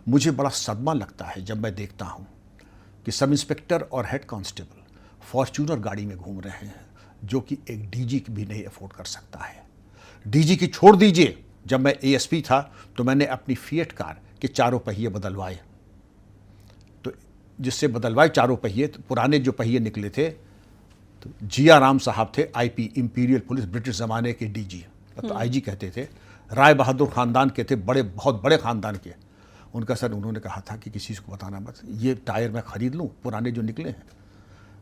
मुझे बड़ा सदमा लगता है जब मैं देखता हूँ कि सब इंस्पेक्टर और हेड कांस्टेबल फॉर्च्यूनर गाड़ी में घूम रहे हैं, जो कि एक डीजी भी नहीं अफोर्ड कर सकता है। डीजी की छोड़ दीजिए, जब मैं एएसपी था तो मैंने अपनी फिएट कार के चारों पहिए बदलवाए, तो जिससे बदलवाए चारों पहिए, तो पुराने जो पहिए निकले थे, तो जिया राम साहब थे, आईपी इंपीरियल पुलिस, ब्रिटिश ज़माने के डीजी, तो आईजी कहते थे, राय बहादुर ख़ानदान के थे, बड़े बहुत बड़े ख़ानदान के। उनका सर उन्होंने कहा था कि किसी को बताना मत, ये टायर मैं ख़रीद लूँ पुराने जो निकले हैं।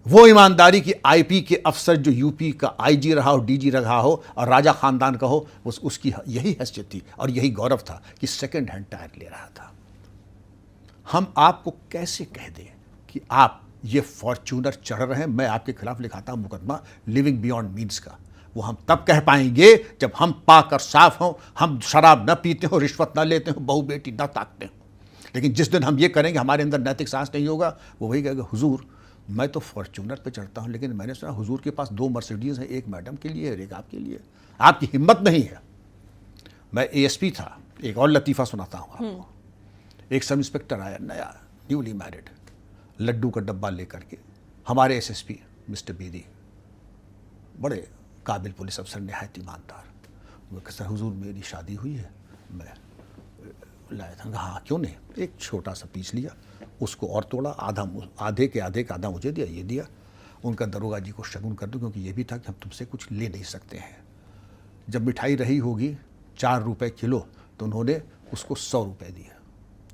वो ईमानदारी की आईपी के अफसर जो यूपी का आईजी रहा हो, डीजी रहा हो और राजा ख़ानदान का हो, उसकी यही हैसियत थी और यही गौरव था कि सेकेंड हैंड टायर ले रहा था। हम आपको कैसे कह दें कि आप ये फॉर्च्यूनर चढ़ रहे हैं, मैं आपके खिलाफ लिखाता हूँ मुकदमा लिविंग बियॉन्ड मीन्स का। वो हम तब कह पाएंगे जब हम पाक और साफ हों, हम शराब न पीते हो, रिश्वत न लेते हो, बहू बेटी न ताकते हो। लेकिन जिस दिन हम ये करेंगे, हमारे अंदर नैतिक साहस नहीं होगा, वो वही कहेगा, हुजूर मैं तो फॉर्च्यूनर पे चढ़ता हूँ, लेकिन मैंने सुना हुजूर के पास 2 मर्सिडीज़ हैं, एक मैडम के लिए और एक आपके लिए, आपकी हिम्मत नहीं है। मैं एएसपी था, एक और लतीफ़ा सुनाता हूँ आपको। एक सब इंस्पेक्टर आया नया, न्यूली मैरिड, लड्डू का डब्बा लेकर के, हमारे एसएसपी मिस्टर बेदी, बड़े काबिल पुलिस अफसर, नहायत ईमानदार। वो कहते सर हुजूर मेरी शादी हुई है, मैं लाया था। हाँ क्यों नहीं, एक छोटा सा पीस लिया, उसको और तोड़ा, आधे के आधे का आधा मुझे दिया, ये दिया। उनका दरोगा जी को शगुन कर दूं, क्योंकि ये भी था कि हम तुमसे कुछ ले नहीं सकते हैं। जब मिठाई रही होगी 4 रुपये किलो, तो उन्होंने उसको 100 रुपये दिया।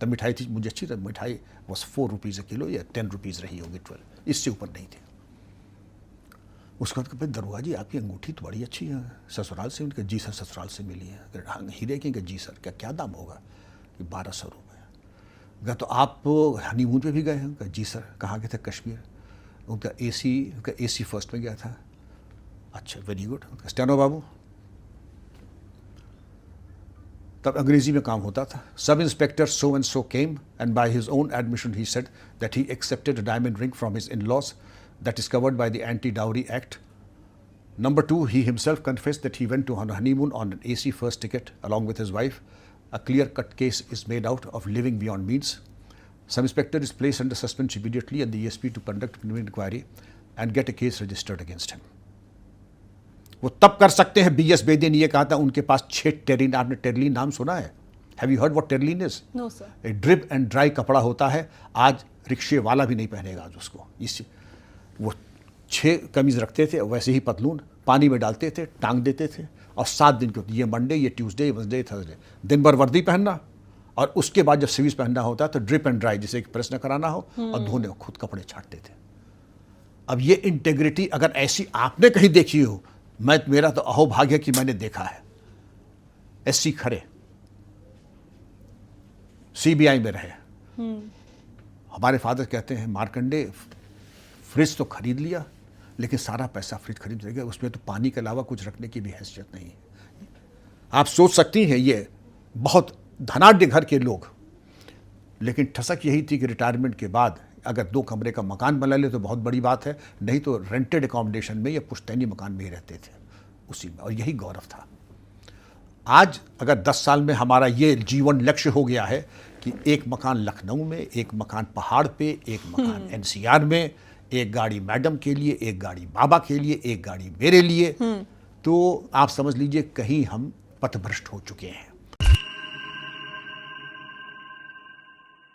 तब मिठाई थी, मुझे अच्छी तरह मिठाई बस 4 रुपीज़ किलो या 10 रुपीज़ रही होगी, 12, इससे ऊपर नहीं थे। उसके बाद दरोगा जी आपकी अंगूठी तो बड़ी अच्छी है, ससुराल से? उनके जी सर ससुराल से मिली है। हीरे की? जी सर। क्या दाम होगा? कि 1200 रुपये। कहा तो आप हनीमून पे भी गए हैं? कहा जी सर। कहाँ गए थे? कश्मीर। उनका एसी फर्स्ट में गया था। अच्छा वेरी गुड। स्टेनो बाबू। तब अंग्रेजी में काम होता था। सब inspector so and so came and by his own admission he said that he accepted a diamond ring from his in laws that is covered by the Anti-Dowry Act. Number 2, he himself confessed that he went to honeymoon on an AC first ticket along with his wife. A clear-cut case is made out of living beyond means. Some inspector is placed under suspension immediately and the ESP to conduct an inquiry and get a case registered against him. वो तब कर सकते हैं। BS Bedi ने ये कहा था उनके पास 6 टेरिन। आपने टेरलिन नाम सुना है? Have you heard what terylene is? No sir. एक ड्रिप एंड ड्राई कपड़ा होता है, आज रिक्शे वाला भी नहीं पहनेगा आज उसको। इस वो 6 कमीज रखते थे, वैसे ही पतलून, पानी में डालते थे, टांग देते थे, और 7 दिन के होते, ये मंडे, ये ट्यूसडे, ये वेडनेसडे, थर्सडे, दिन भर वर्दी पहनना, और उसके बाद जब सर्विस पहनना होता है तो ड्रिप एंड ड्राई, जिसे प्रेस न कराना हो और धोने हो, खुद कपड़े छाटते थे। अब ये इंटेग्रिटी अगर ऐसी आपने कहीं देखी हो, मेरा तो अहोभाग्य कि मैंने देखा है। SC खरे CBI में रहे। हमारे फादर कहते हैं मार्कंडे, फ्रिज तो खरीद लिया, लेकिन सारा पैसा फ्रिज खरीद गया, उसमें तो पानी के अलावा कुछ रखने की भी हैसियत नहीं है। आप सोच सकती हैं ये बहुत धनाढ्य घर के लोग, लेकिन ठसक यही थी कि रिटायरमेंट के बाद अगर 2 कमरे का मकान बना ले तो बहुत बड़ी बात है, नहीं तो रेंटेड अकोमोडेशन में या पुश्तैनी मकान में ही रहते थे उसी में, और यही गौरव था। आज अगर 10 साल में हमारा ये जीवन लक्ष्य हो गया है कि एक मकान लखनऊ में, एक मकान पहाड़ पे, एक मकान NCR में, एक गाड़ी मैडम के लिए, एक गाड़ी बाबा के लिए, एक गाड़ी मेरे लिए, तो आप समझ लीजिए कहीं हम पथभ्रष्ट हो चुके हैं।